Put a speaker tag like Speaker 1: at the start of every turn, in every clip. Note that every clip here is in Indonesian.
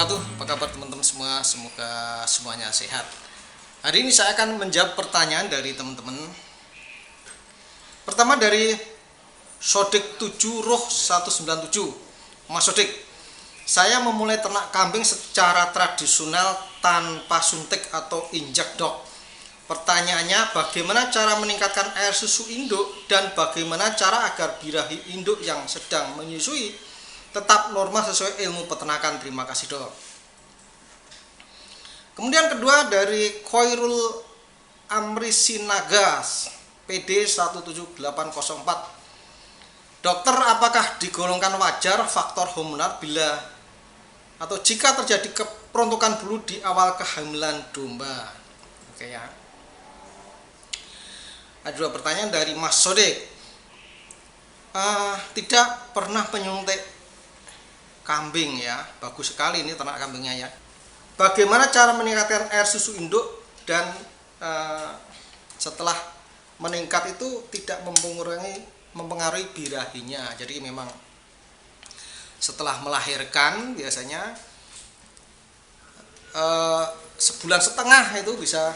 Speaker 1: wabarakatuh. Apa kabar teman-teman semua? Semoga semuanya sehat. Hari ini saya akan menjawab pertanyaan dari teman-teman. Pertama dari Sodik 7 Roh 197. Mas Sodik, saya memulai ternak kambing secara tradisional tanpa suntik atau injak dok. Pertanyaannya, bagaimana cara meningkatkan air susu induk dan bagaimana cara agar birahi induk yang sedang menyusui tetap normal sesuai ilmu peternakan? Terima kasih dok. Kemudian kedua dari Khairul Amrisinagas PD 17804. Dokter, apakah digolongkan wajar faktor hormonal bila atau jika terjadi keperontokan bulu di awal kehamilan domba? Oke ya. Ada dua pertanyaan dari Mas Sodik. Tidak pernah menyuntik kambing ya, bagus sekali ini ternak kambingnya ya. Bagaimana cara meningkatkan air susu induk dan setelah meningkat itu tidak mempengaruhi birahinya. Jadi memang setelah melahirkan biasanya sebulan setengah itu bisa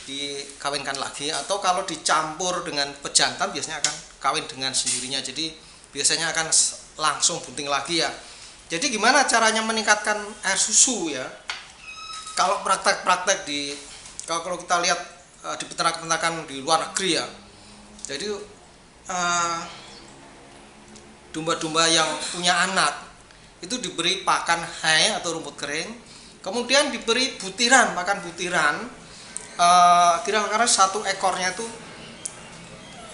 Speaker 1: dikawinkan lagi, atau kalau dicampur dengan pejantan biasanya akan kawin dengan sendirinya. Jadi biasanya akan langsung bunting lagi ya. Jadi gimana caranya meningkatkan air susu ya? Kalau praktek-praktek kalau kita lihat di peternak-peternakan di luar negeri ya. Jadi domba-domba yang punya anak itu diberi pakan hay atau rumput kering, kemudian diberi butiran, makan butiran. Kira-kira satu ekornya itu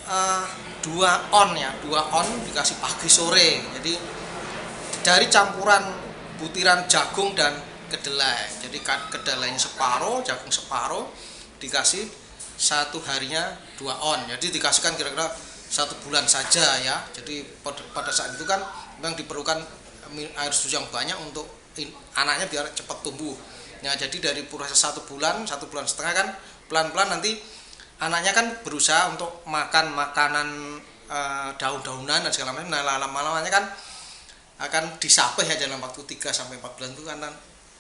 Speaker 1: 2 on ya, 2 on dikasih pagi sore. Jadi dari campuran butiran jagung dan kedelai. Jadi kedelainya separuh, jagung separuh, dikasih satu harinya 2 on. Jadi dikasihkan kira-kira 1 bulan saja ya. Jadi pada saat itu kan memang diperlukan air susu yang banyak untuk anaknya biar cepat tumbuh. Nah, jadi dari proses 1 bulan, 1 bulan setengah kan pelan-pelan nanti anaknya kan berusaha untuk makan makanan daun-daunan dan segala macam. Nah, lama-lamanya kan akan disapih ya dalam waktu 3 sampai 4 bulan itu kan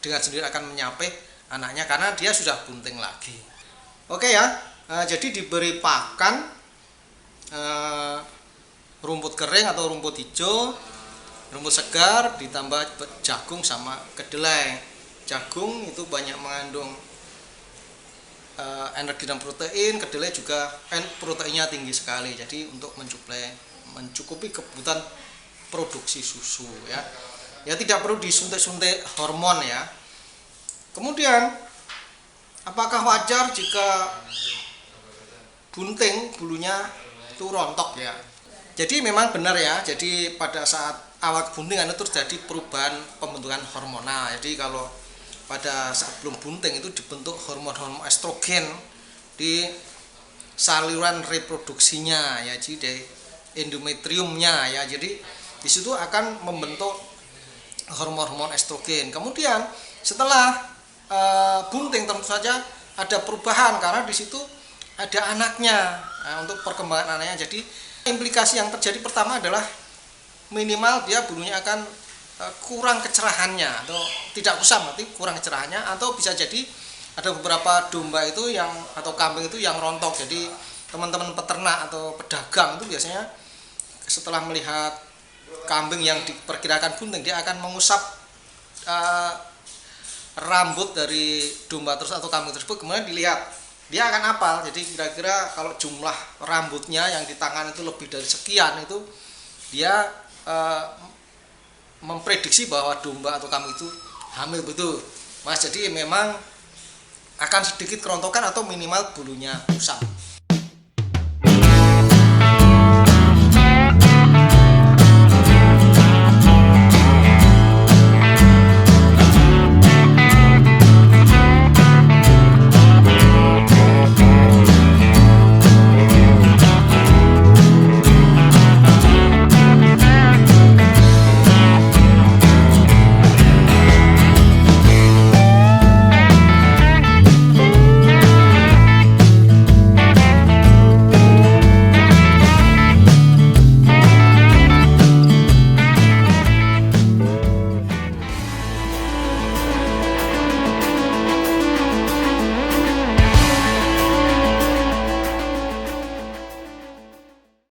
Speaker 1: dengan sendiri akan menyapih anaknya karena dia sudah bunting lagi. Oke ya. Jadi diberi pakan rumput kering atau rumput hijau, rumput segar ditambah jagung sama kedelai. Jagung itu banyak mengandung energi dan protein, kedelai juga proteinnya tinggi sekali. Jadi untuk mencukupi kebutuhan produksi susu ya. Ya tidak perlu disuntik-suntik hormon ya. Kemudian apakah wajar jika bunting bulunya itu rontok ya? Jadi memang benar ya. Jadi pada saat awal kebuntingan itu terjadi perubahan pembentukan hormonal. Jadi kalau pada saat belum bunting itu dibentuk hormon-hormon estrogen di saluran reproduksinya ya, jadi di endometriumnya ya. Jadi di situ akan membentuk hormon-hormon estrogen. Kemudian setelah bunting tentu saja ada perubahan karena di situ ada anaknya. Nah, untuk perkembangan anaknya, jadi implikasi yang terjadi pertama adalah minimal dia bulunya akan kurang kecerahannya atau tidak kusam, berarti kurang kecerahannya, atau bisa jadi ada beberapa domba itu yang atau kambing itu yang rontok. Jadi teman-teman peternak atau pedagang itu biasanya setelah melihat kambing yang diperkirakan bunting, dia akan mengusap rambut dari domba terus atau kambing tersebut, kemudian dilihat dia akan apal. Jadi kira-kira kalau jumlah rambutnya yang di tangan itu lebih dari sekian, itu dia memprediksi bahwa domba atau kambing itu hamil betul Mas. Jadi memang akan sedikit kerontokan atau minimal bulunya kusam.